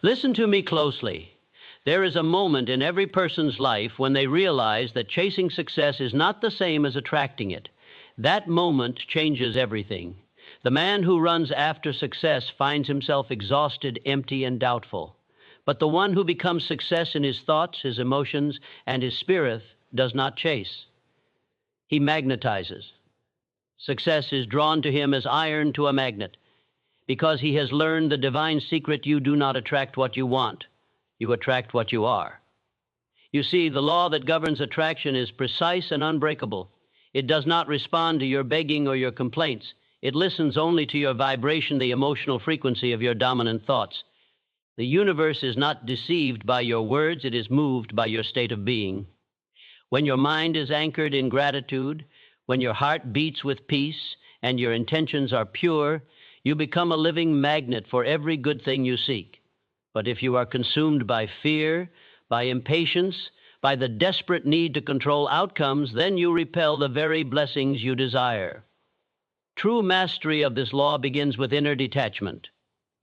Listen to me closely. There is a moment in every person's life when they realize that chasing success is not the same as attracting it. That moment changes everything. The man who runs after success finds himself exhausted, empty, and doubtful. But the one who becomes success in his thoughts, his emotions, and his spirit does not chase. He magnetizes. Success is drawn to him as iron to a magnet, because he has learned the divine secret: you do not attract what you want, you attract what you are. You see, the law that governs attraction is precise and unbreakable. It does not respond to your begging or your complaints. It listens only to your vibration, the emotional frequency of your dominant thoughts. The universe is not deceived by your words, it is moved by your state of being. When your mind is anchored in gratitude, when your heart beats with peace, and your intentions are pure, you become a living magnet for every good thing you seek. But if you are consumed by fear, by impatience, by the desperate need to control outcomes, then you repel the very blessings you desire. True mastery of this law begins with inner detachment.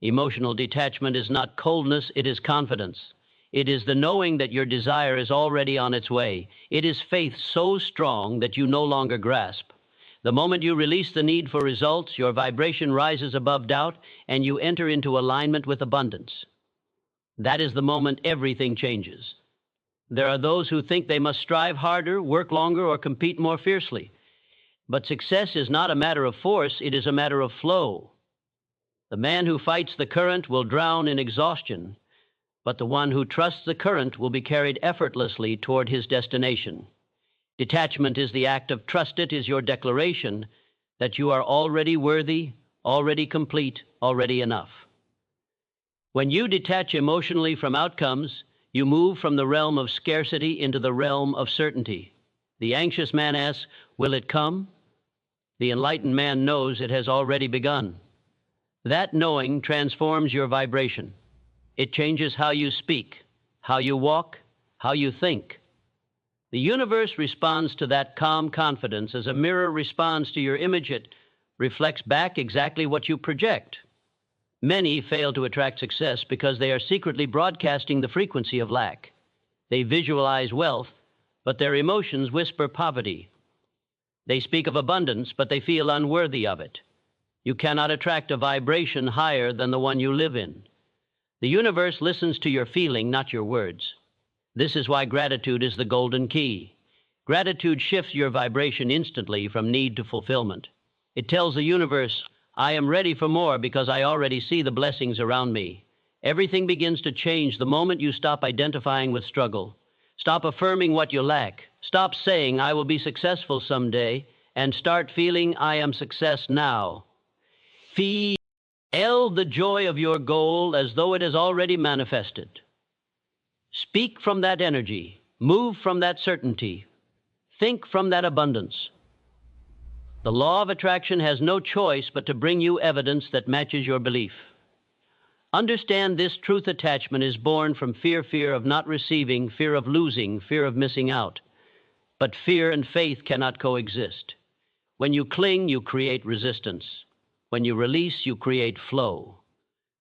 Emotional detachment is not coldness, it is confidence. It is the knowing that your desire is already on its way. It is faith so strong that you no longer grasp. The moment you release the need for results, your vibration rises above doubt, and you enter into alignment with abundance. That is the moment everything changes. There are those who think they must strive harder, work longer, or compete more fiercely. But success is not a matter of force, it is a matter of flow. The man who fights the current will drown in exhaustion, but the one who trusts the current will be carried effortlessly toward his destination. Detachment is the act of trust. It is your declaration that you are already worthy, already complete, already enough. When you detach emotionally from outcomes, you move from the realm of scarcity into the realm of certainty. The anxious man asks, "Will it come?" The enlightened man knows it has already begun. That knowing transforms your vibration. It changes how you speak, how you walk, how you think. The universe responds to that calm confidence as a mirror responds to your image. It reflects back exactly what you project. Many fail to attract success because they are secretly broadcasting the frequency of lack. They visualize wealth, but their emotions whisper poverty. They speak of abundance, but they feel unworthy of it. You cannot attract a vibration higher than the one you live in. The universe listens to your feeling, not your words. This is why gratitude is the golden key. Gratitude shifts your vibration instantly from need to fulfillment. It tells the universe, "I am ready for more because I already see the blessings around me." Everything begins to change the moment you stop identifying with struggle. Stop affirming what you lack. Stop saying, "I will be successful someday," and start feeling, "I am success now." Feel the joy of your goal as though it has already manifested. Speak from that energy. Move from that certainty. Think from that abundance. The law of attraction has no choice but to bring you evidence that matches your belief. Understand this truth: attachment is born from fear of not receiving, fear of losing, fear of missing out. But fear and faith cannot coexist. When you cling, you create resistance. When you release, you create flow.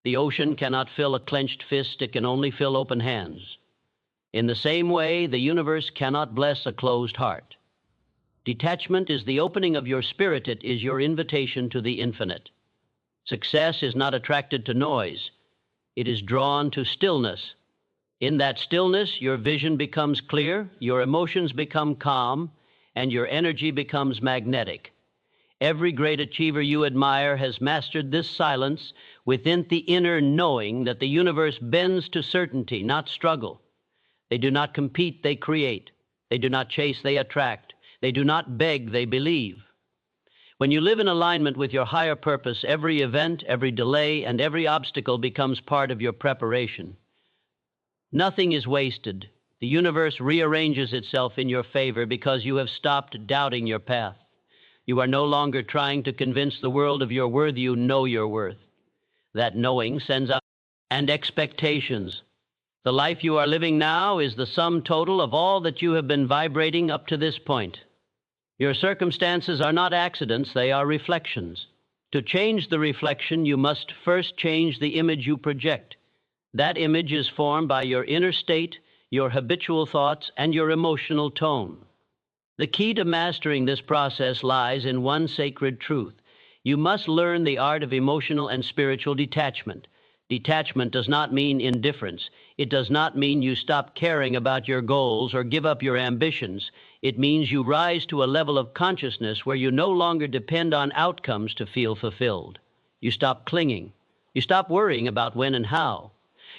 The ocean cannot fill a clenched fist, it can only fill open hands. In the same way, the universe cannot bless a closed heart. Detachment is the opening of your spirit. It is your invitation to the infinite. Success is not attracted to noise. It is drawn to stillness. In that stillness, your vision becomes clear, your emotions become calm, and your energy becomes magnetic. Every great achiever you admire has mastered this silence within the inner knowing that the universe bends to certainty, not struggle. They do not compete, they create. They do not chase, they attract. They do not beg, they believe. When you live in alignment with your higher purpose, every event, every delay, and every obstacle becomes part of your preparation. Nothing is wasted. The universe rearranges itself in your favor because you have stopped doubting your path. You are no longer trying to convince the world of your worth. You know your worth. That knowing sends out and expectations. The life you are living now is the sum total of all that you have been vibrating up to this point. Your circumstances are not accidents, they are reflections. To change the reflection, you must first change the image you project. That image is formed by your inner state, your habitual thoughts, and your emotional tone. The key to mastering this process lies in one sacred truth. You must learn the art of emotional and spiritual detachment. Detachment does not mean indifference. It does not mean you stop caring about your goals or give up your ambitions. It means you rise to a level of consciousness where you no longer depend on outcomes to feel fulfilled. You stop clinging. You stop worrying about when and how.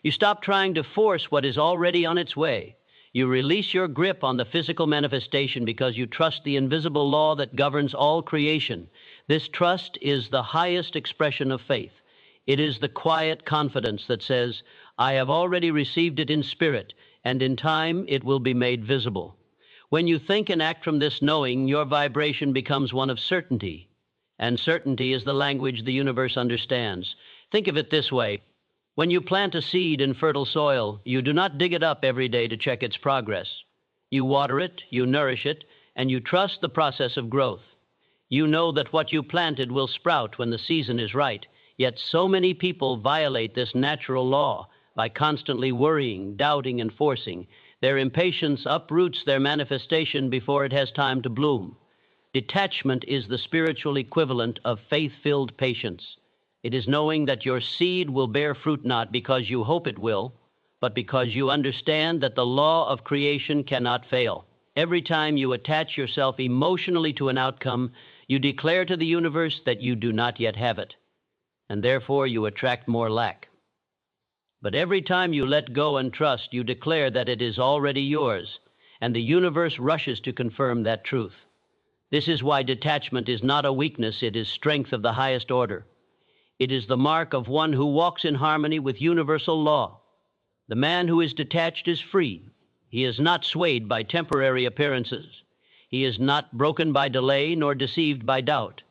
You stop trying to force what is already on its way. You release your grip on the physical manifestation because you trust the invisible law that governs all creation. This trust is the highest expression of faith. It is the quiet confidence that says, I have already received it in spirit, and in time it will be made visible. When you think and act from this knowing, your vibration becomes one of certainty. And certainty is the language the universe understands. Think of it this way. When you plant a seed in fertile soil, you do not dig it up every day to check its progress. You water it, you nourish it, and you trust the process of growth. You know that what you planted will sprout when the season is right. Yet so many people violate this natural law by constantly worrying, doubting, and forcing. Their impatience uproots their manifestation before it has time to bloom. Detachment is the spiritual equivalent of faith-filled patience. It is knowing that your seed will bear fruit not because you hope it will, but because you understand that the law of creation cannot fail. Every time you attach yourself emotionally to an outcome, you declare to the universe that you do not yet have it, and therefore you attract more lack. But every time you let go and trust, you declare that it is already yours, and the universe rushes to confirm that truth. This is why detachment is not a weakness, it is strength of the highest order. It is the mark of one who walks in harmony with universal law. The man who is detached is free. He is not swayed by temporary appearances. He is not broken by delay nor deceived by doubt.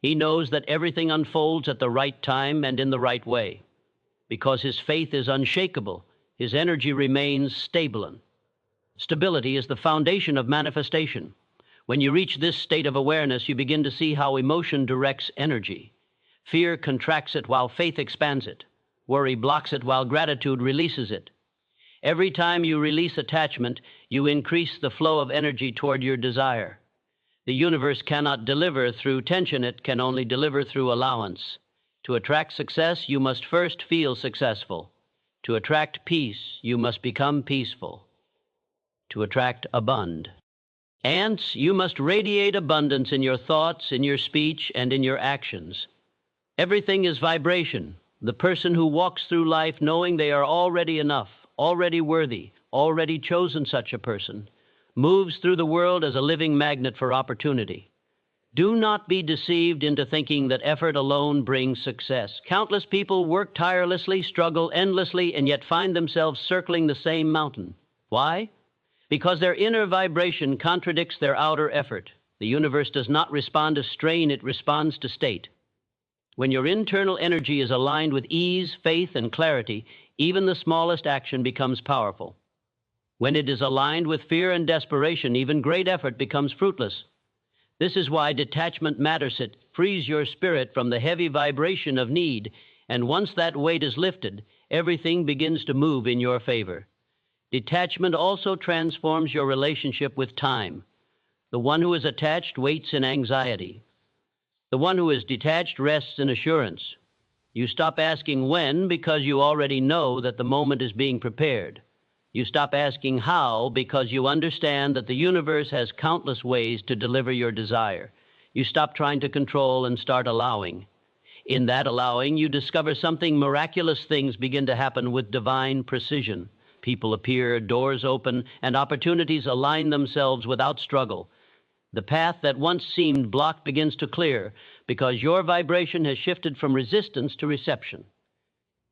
He knows that everything unfolds at the right time and in the right way. Because his faith is unshakable, his energy remains stable. Stability is the foundation of manifestation. When you reach this state of awareness, you begin to see how emotion directs energy. Fear contracts it while faith expands it. Worry blocks it while gratitude releases it. Every time you release attachment, you increase the flow of energy toward your desire. The universe cannot deliver through tension, it can only deliver through allowance. To attract success, you must first feel successful. To attract peace, you must become peaceful. To attract abundance. Ants, you must radiate abundance in your thoughts, in your speech, and in your actions. Everything is vibration. The person who walks through life knowing they are already enough, already worthy, already chosen such a person, moves through the world as a living magnet for opportunity. Do not be deceived into thinking that effort alone brings success. Countless people work tirelessly, struggle endlessly, and yet find themselves circling the same mountain. Why? Because their inner vibration contradicts their outer effort. The universe does not respond to strain, it responds to state. When your internal energy is aligned with ease, faith, and clarity, even the smallest action becomes powerful. When it is aligned with fear and desperation, even great effort becomes fruitless. This is why detachment matters. It frees your spirit from the heavy vibration of need, and once that weight is lifted, everything begins to move in your favor. Detachment also transforms your relationship with time. The one who is attached waits in anxiety. The one who is detached rests in assurance. You stop asking when because you already know that the moment is being prepared. You stop asking how because you understand that the universe has countless ways to deliver your desire. You stop trying to control and start allowing. In that allowing, you discover something miraculous. Things begin to happen with divine precision. People appear, doors open, and opportunities align themselves without struggle. The path that once seemed blocked begins to clear because your vibration has shifted from resistance to reception.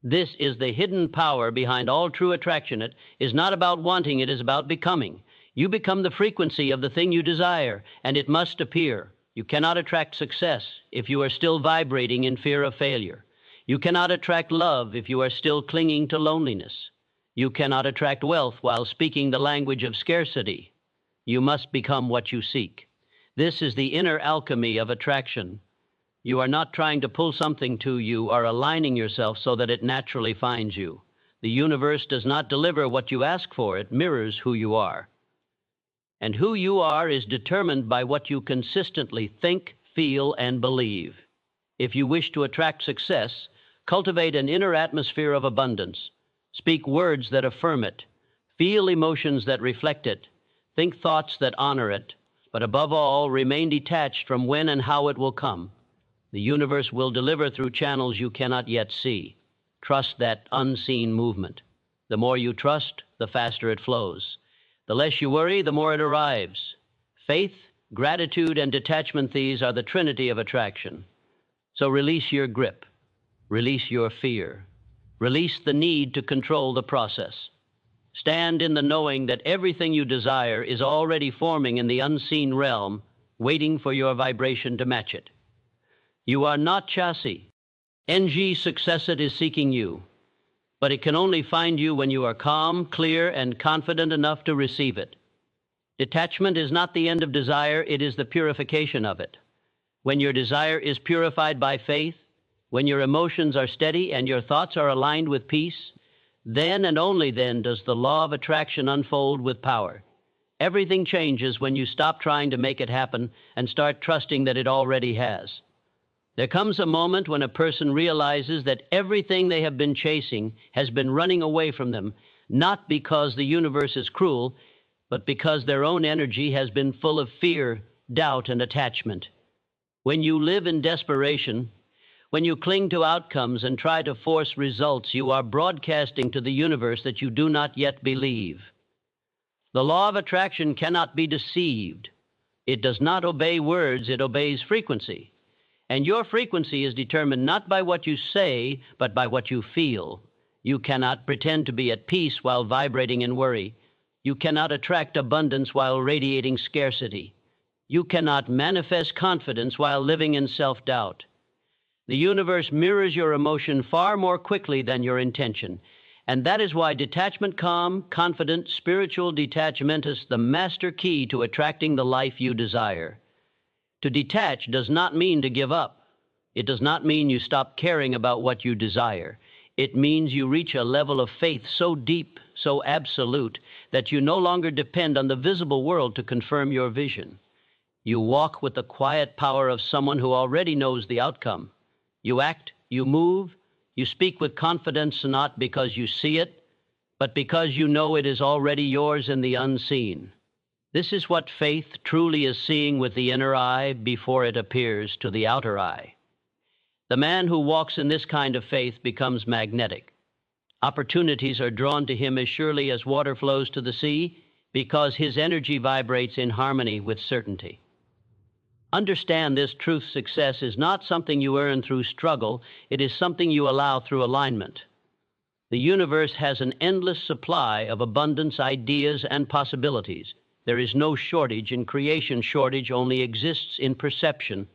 This is the hidden power behind all true attraction. It is not about wanting, it is about becoming. You become the frequency of the thing you desire, and it must appear. You cannot attract success if you are still vibrating in fear of failure. You cannot attract love if you are still clinging to loneliness. You cannot attract wealth while speaking the language of scarcity. You must become what you seek. This is the inner alchemy of attraction. You are not trying to pull something to you or aligning yourself so that it naturally finds you. The universe does not deliver what you ask for, it mirrors who you are. And who you are is determined by what you consistently think, feel, and believe. If you wish to attract success, cultivate an inner atmosphere of abundance. Speak words that affirm it. Feel emotions that reflect it. Think thoughts that honor it. But above all, remain detached from when and how it will come. The universe will deliver through channels you cannot yet see. Trust that unseen movement. The more you trust, the faster it flows. The less you worry, the more it arrives. Faith, gratitude, and detachment, these are the trinity of attraction. So release your grip. Release your fear. Release the need to control the process. Stand in the knowing that everything you desire is already forming in the unseen realm, waiting for your vibration to match it. You are not chassis. NG successit is seeking you, but it can only find you when you are calm, clear, and confident enough to receive it. Detachment is not the end of desire, it is the purification of it. When your desire is purified by faith, when your emotions are steady and your thoughts are aligned with peace, then and only then does the law of attraction unfold with power. Everything changes when you stop trying to make it happen and start trusting that it already has. There comes a moment when a person realizes that everything they have been chasing has been running away from them, not because the universe is cruel, but because their own energy has been full of fear, doubt, and attachment. When you live in desperation, when you cling to outcomes and try to force results, you are broadcasting to the universe that you do not yet believe. The law of attraction cannot be deceived. It does not obey words, it obeys frequency. And your frequency is determined not by what you say, but by what you feel. You cannot pretend to be at peace while vibrating in worry. You cannot attract abundance while radiating scarcity. You cannot manifest confidence while living in self-doubt. The universe mirrors your emotion far more quickly than your intention. And that is why detachment, calm, confident, spiritual detachment is the master key to attracting the life you desire. To detach does not mean to give up. It does not mean you stop caring about what you desire. It means you reach a level of faith so deep, so absolute, that you no longer depend on the visible world to confirm your vision. You walk with the quiet power of someone who already knows the outcome. You act, you move, you speak with confidence not because you see it, but because you know it is already yours in the unseen. This is what faith truly is seeing with the inner eye before it appears to the outer eye. The man who walks in this kind of faith becomes magnetic. Opportunities are drawn to him as surely as water flows to the sea, because his energy vibrates in harmony with certainty. Understand this: truth success is not something you earn through struggle, it is something you allow through alignment. The universe has an endless supply of abundance, ideas, and possibilities. There is no shortage in creation. Shortage only exists in perception.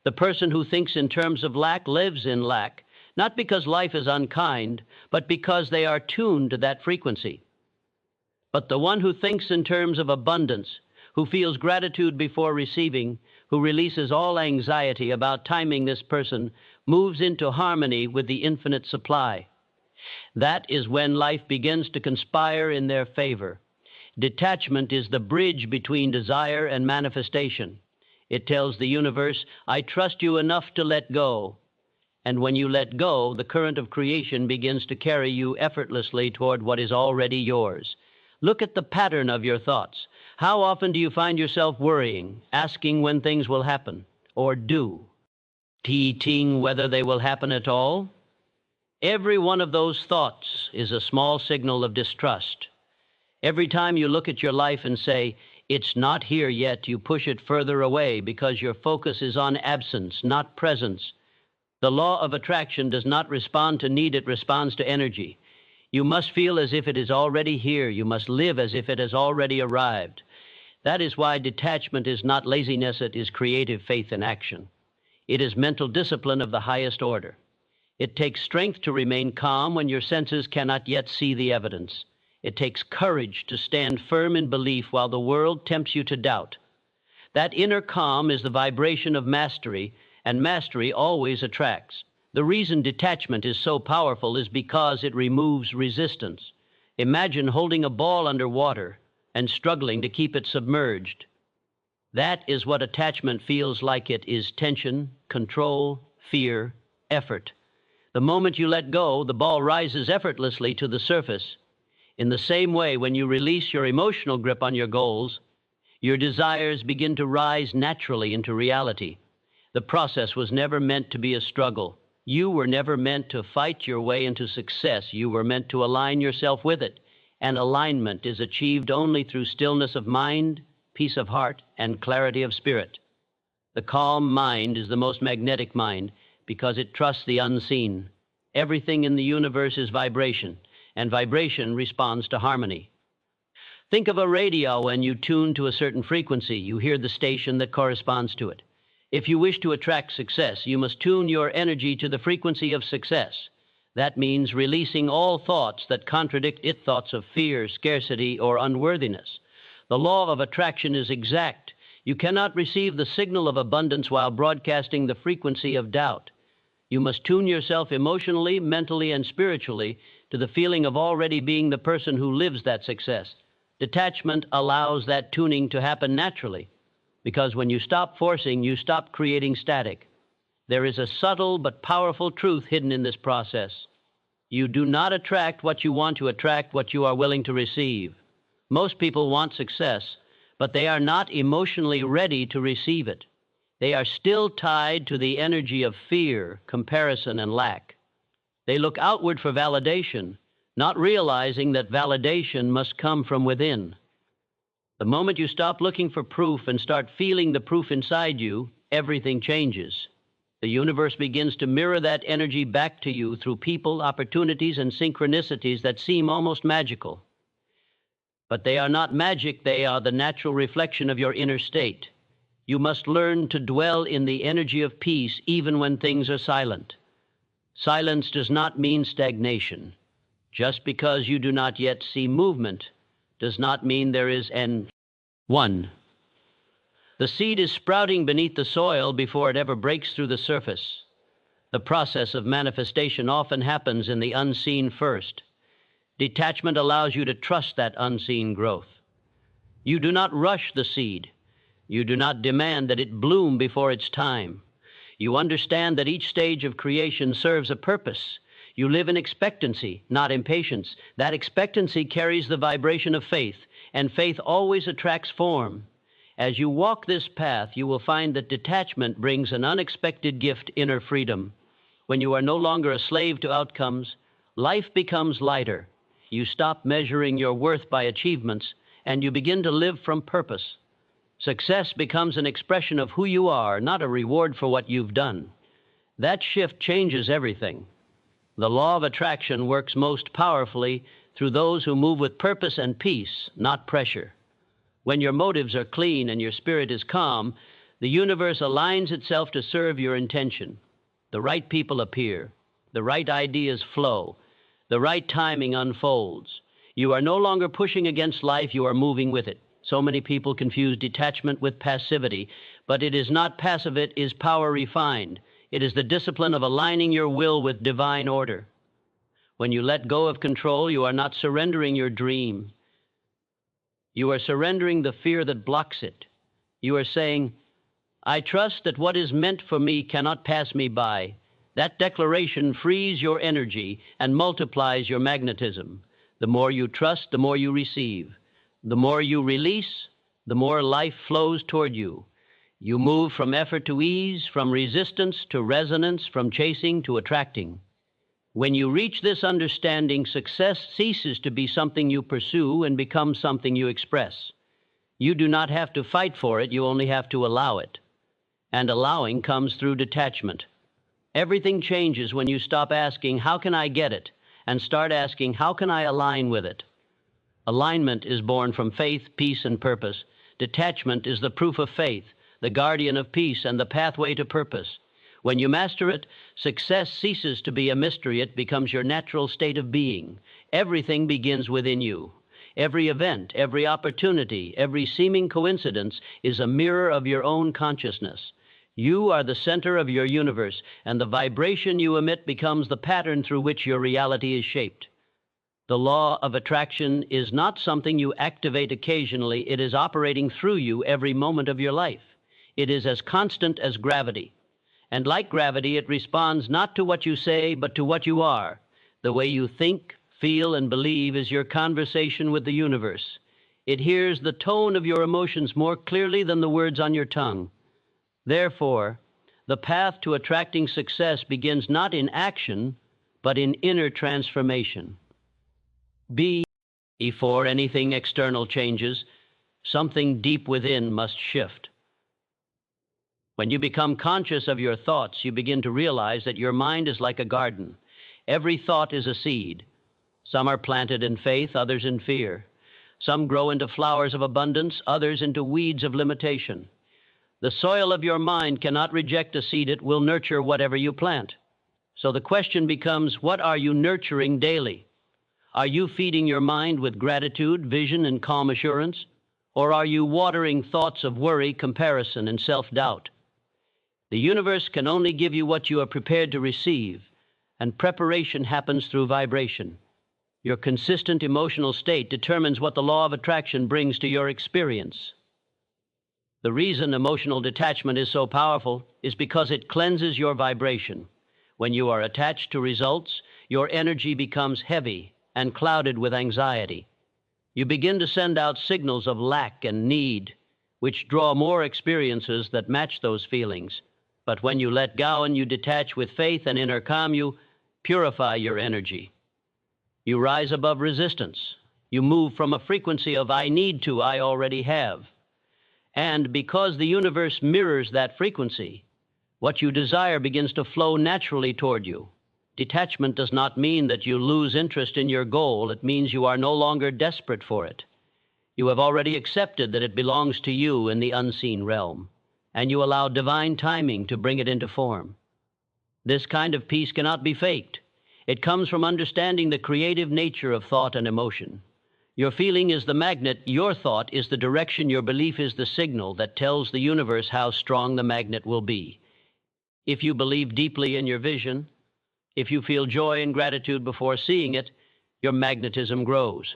The person who thinks in terms of lack lives in lack, not because life is unkind, but because they are tuned to that frequency. But the one who thinks in terms of abundance, who feels gratitude before receiving, who releases all anxiety about timing this person, moves into harmony with the infinite supply. That is when life begins to conspire in their favor. Detachment is the bridge between desire and manifestation. It tells the universe, I trust you enough to let go. And when you let go, the current of creation begins to carry you effortlessly toward what is already yours. Look at the pattern of your thoughts. How often do you find yourself worrying, asking when things will happen, or do, teeting whether they will happen at all? Every one of those thoughts is a small signal of distrust. Every time you look at your life and say, it's not here yet, you push it further away because your focus is on absence, not presence. The law of attraction does not respond to need, it responds to energy. You must feel as if it is already here. You must live as if it has already arrived. That is why detachment is not laziness, it is creative faith in action. It is mental discipline of the highest order. It takes strength to remain calm when your senses cannot yet see the evidence. It takes courage to stand firm in belief while the world tempts you to doubt. That inner calm is the vibration of mastery, and mastery always attracts. The reason detachment is so powerful is because it removes resistance. Imagine holding a ball under water and struggling to keep it submerged. That is what attachment feels like. It is tension, control, fear, effort. The moment you let go, the ball rises effortlessly to the surface. In the same way, when you release your emotional grip on your goals, your desires begin to rise naturally into reality. The process was never meant to be a struggle. You were never meant to fight your way into success. You were meant to align yourself with it. And alignment is achieved only through stillness of mind, peace of heart, and clarity of spirit. The calm mind is the most magnetic mind because it trusts the unseen. Everything in the universe is vibration, and vibration responds to harmony. Think of a radio. When you tune to a certain frequency, you hear the station that corresponds to it. If you wish to attract success, you must tune your energy to the frequency of success. That means releasing all thoughts that contradict it, thoughts of fear, scarcity, or unworthiness. The law of attraction is exact. You cannot receive the signal of abundance while broadcasting the frequency of doubt. You must tune yourself emotionally, mentally, and spiritually to the feeling of already being the person who lives that success. Detachment allows that tuning to happen naturally, because when you stop forcing, you stop creating static. There is a subtle but powerful truth hidden in this process. You do not attract what you want to attract, what you are willing to receive. Most people want success, but they are not emotionally ready to receive it. They are still tied to the energy of fear, comparison, and lack. They look outward for validation, not realizing that validation must come from within. The moment you stop looking for proof and start feeling the proof inside you, everything changes. The universe begins to mirror that energy back to you through people, opportunities, and synchronicities that seem almost magical. But they are not magic. They are the natural reflection of your inner state. You must learn to dwell in the energy of peace even when things are silent. Silence does not mean stagnation. Just because you do not yet see movement does not mean there is an 1. The seed is sprouting beneath the soil before it ever breaks through the surface. The process of manifestation often happens in the unseen first. Detachment allows you to trust that unseen growth. You do not rush the seed. You do not demand that it bloom before its time. You understand that each stage of creation serves a purpose. You live in expectancy, not impatience. That expectancy carries the vibration of faith, and faith always attracts form. As you walk this path, you will find that detachment brings an unexpected gift, inner freedom. When you are no longer a slave to outcomes, life becomes lighter. You stop measuring your worth by achievements, and you begin to live from purpose. Success becomes an expression of who you are, not a reward for what you've done. That shift changes everything. The law of attraction works most powerfully through those who move with purpose and peace, not pressure. When your motives are clean and your spirit is calm, the universe aligns itself to serve your intention. The right people appear. The right ideas flow. The right timing unfolds. You are no longer pushing against life, you are moving with it. So many people confuse detachment with passivity, but it is not passive, it is power refined. It is the discipline of aligning your will with divine order. When you let go of control, you are not surrendering your dream. You are surrendering the fear that blocks it. You are saying, I trust that what is meant for me cannot pass me by. That declaration frees your energy and multiplies your magnetism. The more you trust, the more you receive. The more you release, the more life flows toward you. You move from effort to ease, from resistance to resonance, from chasing to attracting. When you reach this understanding, success ceases to be something you pursue and becomes something you express. You do not have to fight for it, you only have to allow it. And allowing comes through detachment. Everything changes when you stop asking, how can I get it? And start asking, how can I align with it? Alignment is born from faith, peace, and purpose. Detachment is the proof of faith, the guardian of peace, and the pathway to purpose. When you master it, success ceases to be a mystery. It becomes your natural state of being. Everything begins within you. Every event, every opportunity, every seeming coincidence is a mirror of your own consciousness. You are the center of your universe, and the vibration you emit becomes the pattern through which your reality is shaped. The law of attraction is not something you activate occasionally, it is operating through you every moment of your life. It is as constant as gravity. And like gravity, it responds not to what you say, but to what you are. The way you think, feel, and believe is your conversation with the universe. It hears the tone of your emotions more clearly than the words on your tongue. Therefore, the path to attracting success begins not in action, but in inner transformation. Before anything external changes, something deep within must shift. When you become conscious of your thoughts, you begin to realize that your mind is like a garden. Every thought is a seed. Some are planted in faith, others in fear. Some grow into flowers of abundance, others into weeds of limitation. The soil of your mind cannot reject a seed, it will nurture whatever you plant. So the question becomes, what are you nurturing daily? Are you feeding your mind with gratitude, vision, and calm assurance? Or are you watering thoughts of worry, comparison, and self-doubt? The universe can only give you what you are prepared to receive, and preparation happens through vibration. Your consistent emotional state determines what the law of attraction brings to your experience. The reason emotional detachment is so powerful is because it cleanses your vibration. When you are attached to results, your energy becomes heavy and clouded with anxiety. You begin to send out signals of lack and need, which draw more experiences that match those feelings. But when you let go and you detach with faith and inner calm, you purify your energy. You rise above resistance. You move from a frequency of I need to, I already have. And because the universe mirrors that frequency, what you desire begins to flow naturally toward you. Detachment does not mean that you lose interest in your goal. It means you are no longer desperate for it. You have already accepted that it belongs to you in the unseen realm, and you allow divine timing to bring it into form. This kind of peace cannot be faked. It comes from understanding the creative nature of thought and emotion. Your feeling is the magnet, your thought is the direction, your belief is the signal that tells the universe how strong the magnet will be. If you believe deeply in your vision, if you feel joy and gratitude before seeing it, your magnetism grows.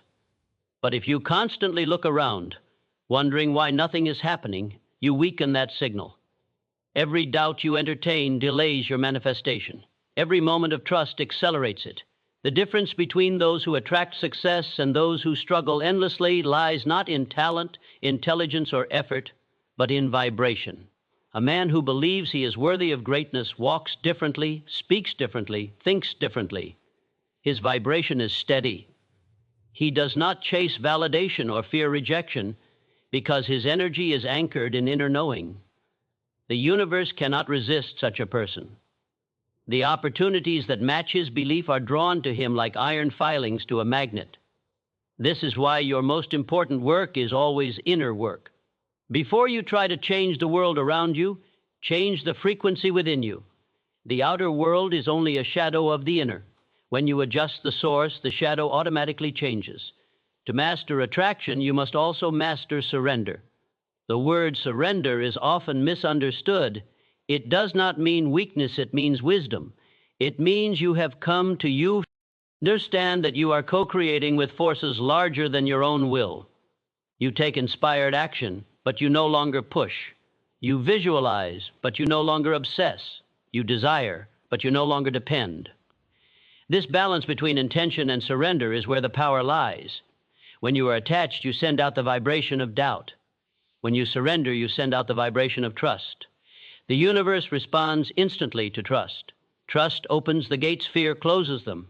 But if you constantly look around, wondering why nothing is happening, you weaken that signal. Every doubt you entertain delays your manifestation. Every moment of trust accelerates it. The difference between those who attract success and those who struggle endlessly lies not in talent, intelligence, or effort, but in vibration. A man who believes he is worthy of greatness walks differently, speaks differently, thinks differently. His vibration is steady. He does not chase validation or fear rejection because his energy is anchored in inner knowing. The universe cannot resist such a person. The opportunities that match his belief are drawn to him like iron filings to a magnet. This is why your most important work is always inner work. Before you try to change the world around you, change the frequency within you. The outer world is only a shadow of the inner. When you adjust the source, the shadow automatically changes. To master attraction, you must also master surrender. The word surrender is often misunderstood. It does not mean weakness, it means wisdom. It means you have come to you. Understand that you are co-creating with forces larger than your own will. You take inspired action, but you no longer push. You visualize, but you no longer obsess. You desire, but you no longer depend. This balance between intention and surrender is where the power lies. When you are attached, you send out the vibration of doubt. When you surrender, you send out the vibration of trust. The universe responds instantly to trust. Trust opens the gates, fear closes them.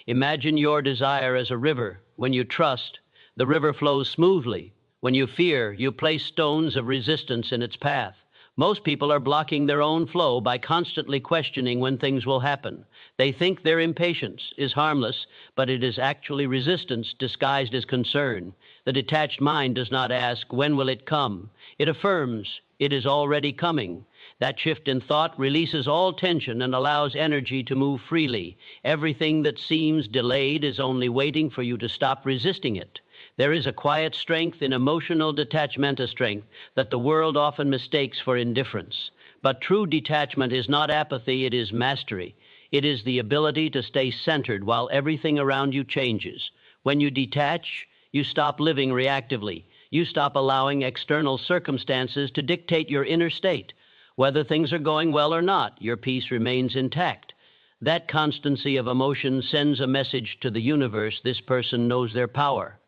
Imagine your desire as a river. When you trust, the river flows smoothly. When you fear, you place stones of resistance in its path. Most people are blocking their own flow by constantly questioning when things will happen. They think their impatience is harmless, but it is actually resistance disguised as concern. The detached mind does not ask, when will it come? It affirms, it is already coming. That shift in thought releases all tension and allows energy to move freely. Everything that seems delayed is only waiting for you to stop resisting it. There is a quiet strength in emotional detachment, a strength that the world often mistakes for indifference. But true detachment is not apathy, it is mastery. It is the ability to stay centered while everything around you changes. When you detach, you stop living reactively. You stop allowing external circumstances to dictate your inner state. Whether things are going well or not, your peace remains intact. That constancy of emotion sends a message to the universe: this person knows their power.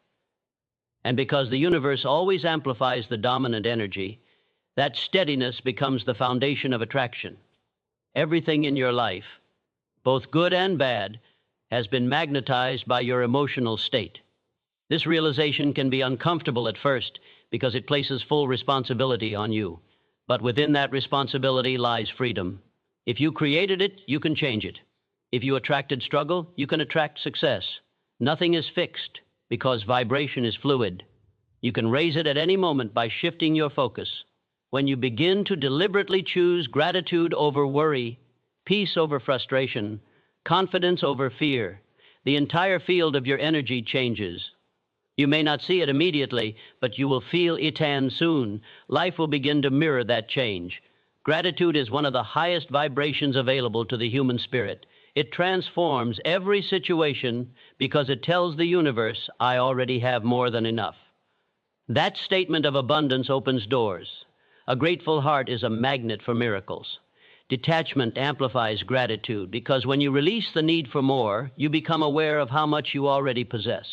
And because the universe always amplifies the dominant energy, that steadiness becomes the foundation of attraction. Everything in your life, both good and bad, has been magnetized by your emotional state. This realization can be uncomfortable at first because it places full responsibility on you. But within that responsibility lies freedom. If you created it, you can change it. If you attracted struggle, you can attract success. Nothing is fixed because vibration is fluid. You can raise it at any moment by shifting your focus. When you begin to deliberately choose gratitude over worry, peace over frustration, confidence over fear, the entire field of your energy changes. You may not see it immediately, but you will feel it soon. Life will begin to mirror that change. Gratitude is one of the highest vibrations available to the human spirit. It transforms every situation because it tells the universe, I already have more than enough. That statement of abundance opens doors. A grateful heart is a magnet for miracles. Detachment amplifies gratitude because when you release the need for more, you become aware of how much you already possess.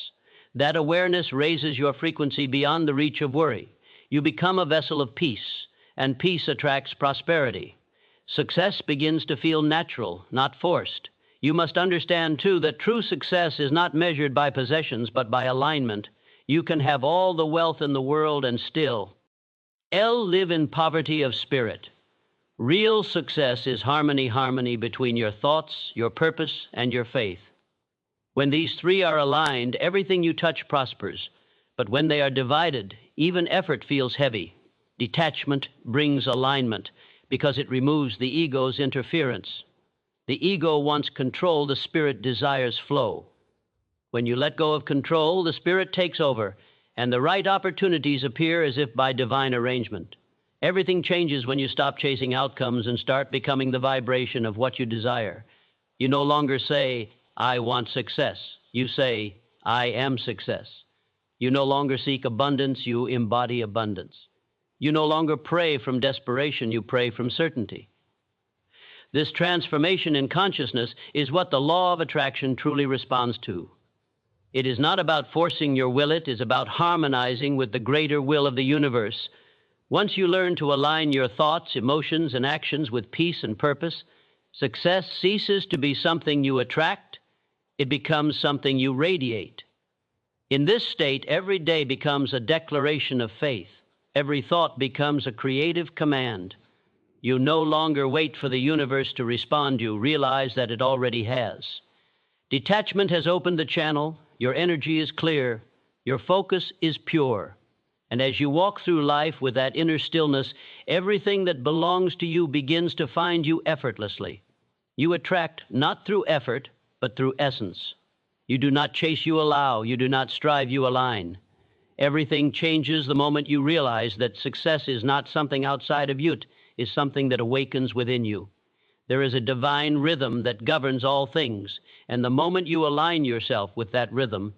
That awareness raises your frequency beyond the reach of worry. You become a vessel of peace, and peace attracts prosperity. Success begins to feel natural, not forced. You must understand, too, that true success is not measured by possessions, but by alignment. You can have all the wealth in the world and still live in poverty of spirit. Real success is harmony between your thoughts, your purpose, and your faith. When these three are aligned, everything you touch prospers. But when they are divided, even effort feels heavy. Detachment brings alignment because it removes the ego's interference. The ego wants control, the spirit desires flow. When you let go of control, the spirit takes over, and the right opportunities appear as if by divine arrangement. Everything changes when you stop chasing outcomes and start becoming the vibration of what you desire. You no longer say, I want success. You say, I am success. You no longer seek abundance, you embody abundance. You no longer pray from desperation, you pray from certainty. This transformation in consciousness is what the law of attraction truly responds to. It is not about forcing your will, it is about harmonizing with the greater will of the universe. Once you learn to align your thoughts, emotions, and actions with peace and purpose, success ceases to be something you attract. It becomes something you radiate. In this state, every day becomes a declaration of faith. Every thought becomes a creative command. You no longer wait for the universe to respond. You realize that it already has. Detachment has opened the channel. Your energy is clear. Your focus is pure. And as you walk through life with that inner stillness, everything that belongs to you begins to find you effortlessly. You attract not through effort, but through essence. You do not chase, you allow. You do not strive, you align. Everything changes the moment you realize that success is not something outside of you, it is something that awakens within you. There is a divine rhythm that governs all things, and the moment you align yourself with that rhythm,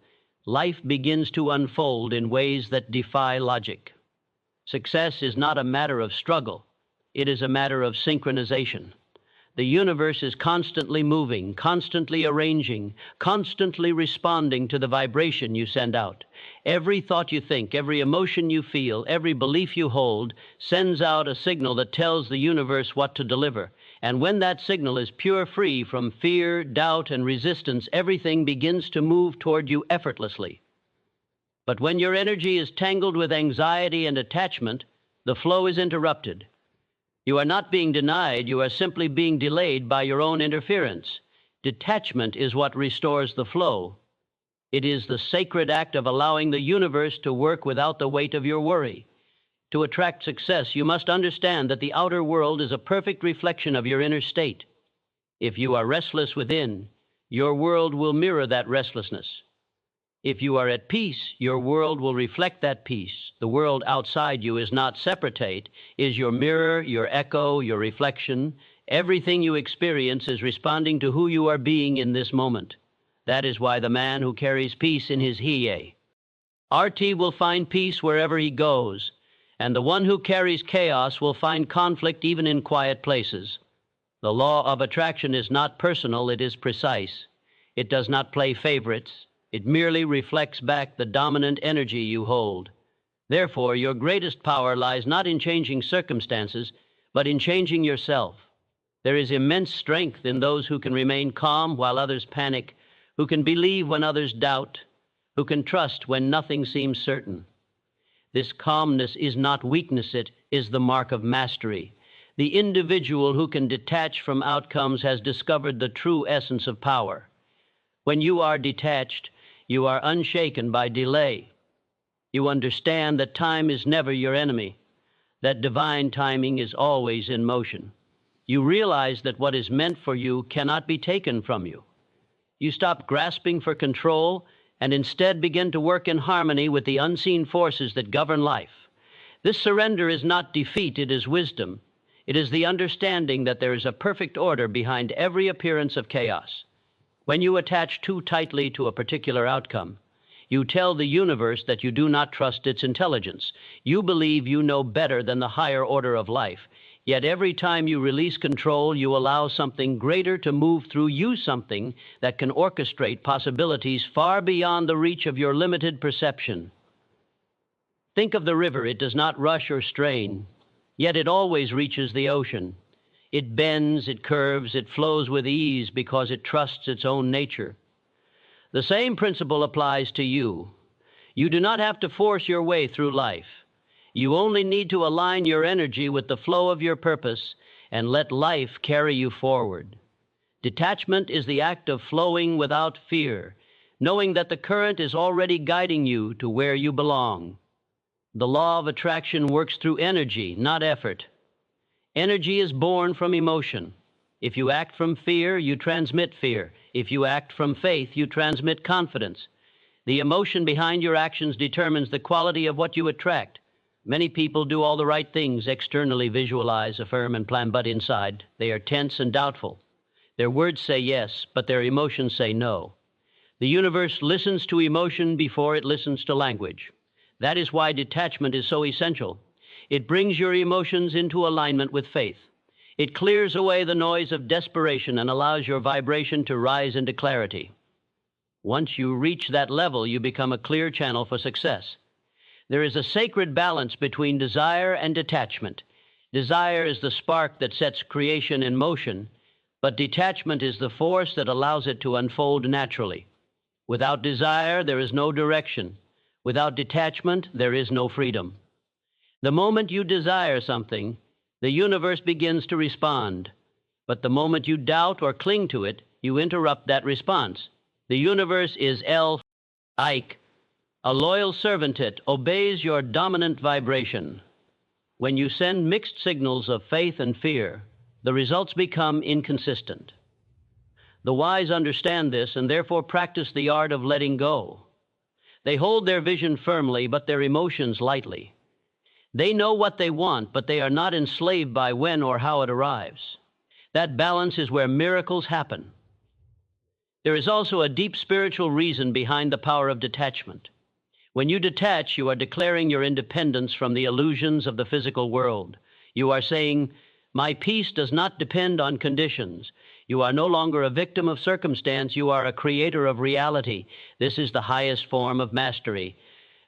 life begins to unfold in ways that defy logic. Success is not a matter of struggle, it is a matter of synchronization. The universe is constantly moving, constantly arranging, constantly responding to the vibration you send out. Every thought you think, every emotion you feel, every belief you hold sends out a signal that tells the universe what to deliver. And when that signal is pure, free from fear, doubt, and resistance, everything begins to move toward you effortlessly. But when your energy is tangled with anxiety and attachment, the flow is interrupted. You are not being denied, you are simply being delayed by your own interference. Detachment is what restores the flow. It is the sacred act of allowing the universe to work without the weight of your worry. To attract success, you must understand that the outer world is a perfect reflection of your inner state. If you are restless within, your world will mirror that restlessness. If you are at peace, your world will reflect that peace. the world outside you, is not separate, is your mirror, your echo, your reflection. Everything you experience is responding to who you are being in this moment. That is why the man who carries peace in his hie, RT, will find peace wherever he goes, and the one who carries chaos will find conflict even in quiet places. The law of attraction is not personal, it is precise. It does not play favorites. It merely reflects back the dominant energy you hold. Therefore, your greatest power lies not in changing circumstances, but in changing yourself. There is immense strength in those who can remain calm while others panic, who can believe when others doubt, who can trust when nothing seems certain. This calmness is not weakness, it is the mark of mastery. The individual who can detach from outcomes has discovered the true essence of power. When you are detached, you are unshaken by delay. You understand that time is never your enemy, that divine timing is always in motion. You realize that what is meant for you cannot be taken from you. You stop grasping for control and instead begin to work in harmony with the unseen forces that govern life. This surrender is not defeat, it is wisdom. It is the understanding that there is a perfect order behind every appearance of chaos. When you attach too tightly to a particular outcome, you tell the universe that you do not trust its intelligence. You believe you know better than the higher order of life. Yet every time you release control, you allow something greater to move through you, something that can orchestrate possibilities far beyond the reach of your limited perception. Think of the river. It does not rush or strain, yet it always reaches the ocean. It bends, it curves, it flows with ease because it trusts its own nature. The same principle applies to you. You do not have to force your way through life. You only need to align your energy with the flow of your purpose and let life carry you forward. Detachment is the act of flowing without fear, knowing that the current is already guiding you to where you belong. The law of attraction works through energy, not effort. Energy is born from emotion. If you act from fear, you transmit fear. If you act from faith, you transmit confidence. The emotion behind your actions determines the quality of what you attract. Many people do all the right things, externally visualize, affirm, and plan, but inside they are tense and doubtful. Their words say yes, but their emotions say no. The universe listens to emotion before it listens to language. That is why detachment is so essential. It brings your emotions into alignment with faith. It clears away the noise of desperation and allows your vibration to rise into clarity. Once you reach that level, you become a clear channel for success. There is a sacred balance between desire and detachment. Desire is the spark that sets creation in motion, but detachment is the force that allows it to unfold naturally. Without desire, there is no direction. Without detachment, there is no freedom. The moment you desire something, the universe begins to respond. But the moment you doubt or cling to it, you interrupt that response. The universe is Ike. A loyal servant, it obeys your dominant vibration. When you send mixed signals of faith and fear, the results become inconsistent. The wise understand this and therefore practice the art of letting go. They hold their vision firmly, but their emotions lightly. They know what they want, but they are not enslaved by when or how it arrives. That balance is where miracles happen. There is also a deep spiritual reason behind the power of detachment. When you detach, you are declaring your independence from the illusions of the physical world. You are saying, "My peace does not depend on conditions." You are no longer a victim of circumstance. You are a creator of reality. This is the highest form of mastery.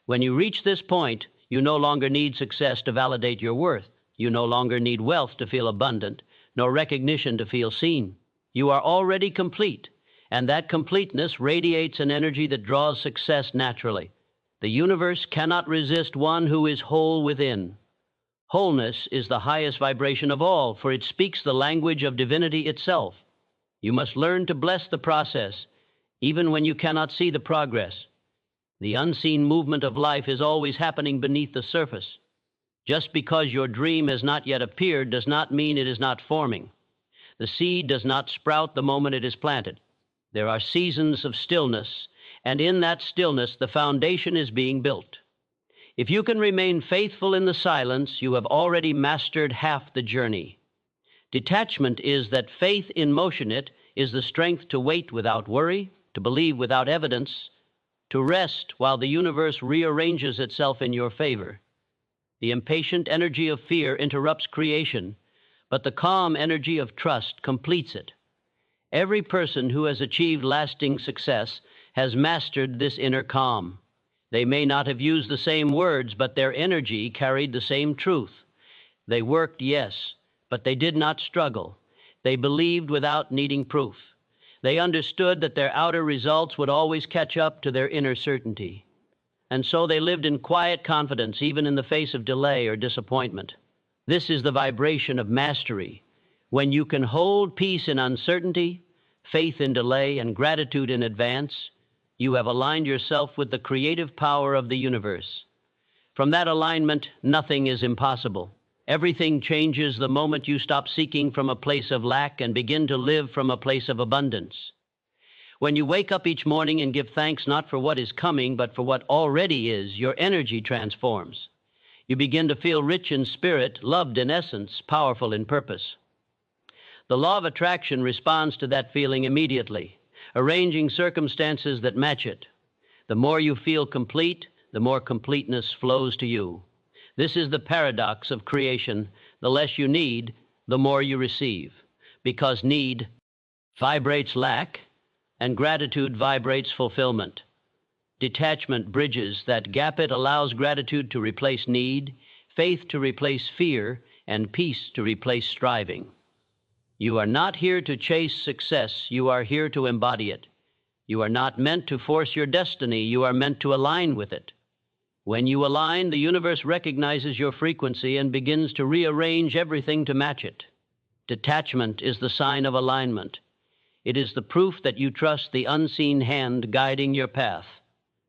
When you reach this point, you no longer need success to validate your worth. You no longer need wealth to feel abundant, nor recognition to feel seen. You are already complete, and that completeness radiates an energy that draws success naturally. The universe cannot resist one who is whole within. Wholeness is the highest vibration of all, for it speaks the language of divinity itself. You must learn to bless the process, even when you cannot see the progress. The unseen movement of life is always happening beneath the surface. Just because your dream has not yet appeared does not mean it is not forming. The seed does not sprout the moment it is planted. There are seasons of stillness, and in that stillness, the foundation is being built. If you can remain faithful in the silence, you have already mastered half the journey. Detachment is that faith in motion. It is the strength to wait without worry, to believe without evidence, to rest while the universe rearranges itself in your favor. The impatient energy of fear interrupts creation, but the calm energy of trust completes it. Every person who has achieved lasting success has mastered this inner calm. They may not have used the same words, but their energy carried the same truth. They worked, yes, but they did not struggle. They believed without needing proof. They understood that their outer results would always catch up to their inner certainty. And so they lived in quiet confidence, even in the face of delay or disappointment. This is the vibration of mastery. When you can hold peace in uncertainty, faith in delay, and gratitude in advance, you have aligned yourself with the creative power of the universe. From that alignment, nothing is impossible. Everything changes the moment you stop seeking from a place of lack and begin to live from a place of abundance. When you wake up each morning and give thanks not for what is coming, but for what already is, your energy transforms. You begin to feel rich in spirit, loved in essence, powerful in purpose. The law of attraction responds to that feeling immediately, arranging circumstances that match it. The more you feel complete, the more completeness flows to you. This is the paradox of creation. The less you need, the more you receive, because need vibrates lack, and gratitude vibrates fulfillment. Detachment bridges that gap. It allows gratitude to replace need, faith to replace fear, and peace to replace striving. You are not here to chase success. You are here to embody it. You are not meant to force your destiny. You are meant to align with it. When you align, the universe recognizes your frequency and begins to rearrange everything to match it. Detachment is the sign of alignment. It is the proof that you trust the unseen hand guiding your path.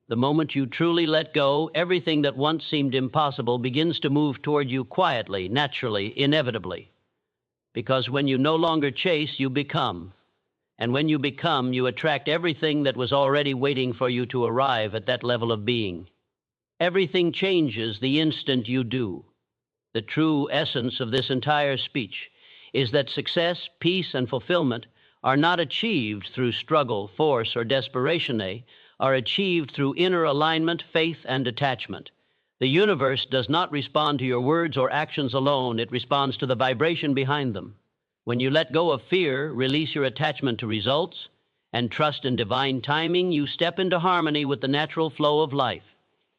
The moment you truly let go, everything that once seemed impossible begins to move toward you quietly, naturally, inevitably. Because when you no longer chase, you become. And when you become, you attract everything that was already waiting for you to arrive at that level of being. Everything changes the instant you do. The true essence of this entire speech is that success, peace, and fulfillment are not achieved through struggle, force, or desperation. They are achieved through inner alignment, faith, and detachment. The universe does not respond to your words or actions alone. It responds to the vibration behind them. When you let go of fear, release your attachment to results, and trust in divine timing, you step into harmony with the natural flow of life.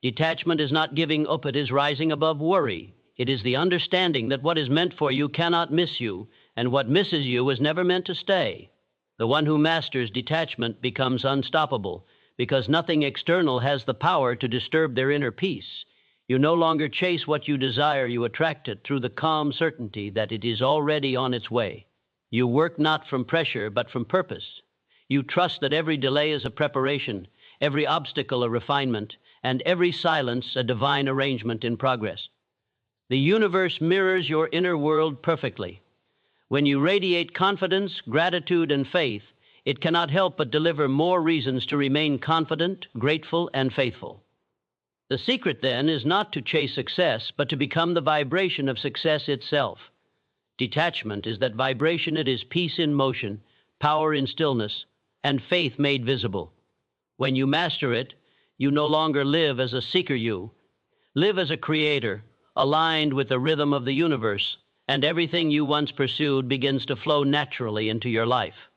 Detachment is not giving up. It is rising above worry. It is the understanding that what is meant for you cannot miss you, and what misses you was never meant to stay. The one who masters detachment becomes unstoppable, because nothing external has the power to disturb their inner peace. You no longer chase what you desire. You attract it through the calm certainty that it is already on its way. You work not from pressure, but from purpose. You trust that every delay is a preparation, every obstacle a refinement, and every silence a divine arrangement in progress. The universe mirrors your inner world perfectly. When you radiate confidence, gratitude, and faith, it cannot help but deliver more reasons to remain confident, grateful, and faithful. The secret, then, is not to chase success, but to become the vibration of success itself. Detachment is that vibration. It is peace in motion, power in stillness, and faith made visible. When you master it, you no longer live as a seeker. You live as a creator, aligned with the rhythm of the universe, and everything you once pursued begins to flow naturally into your life.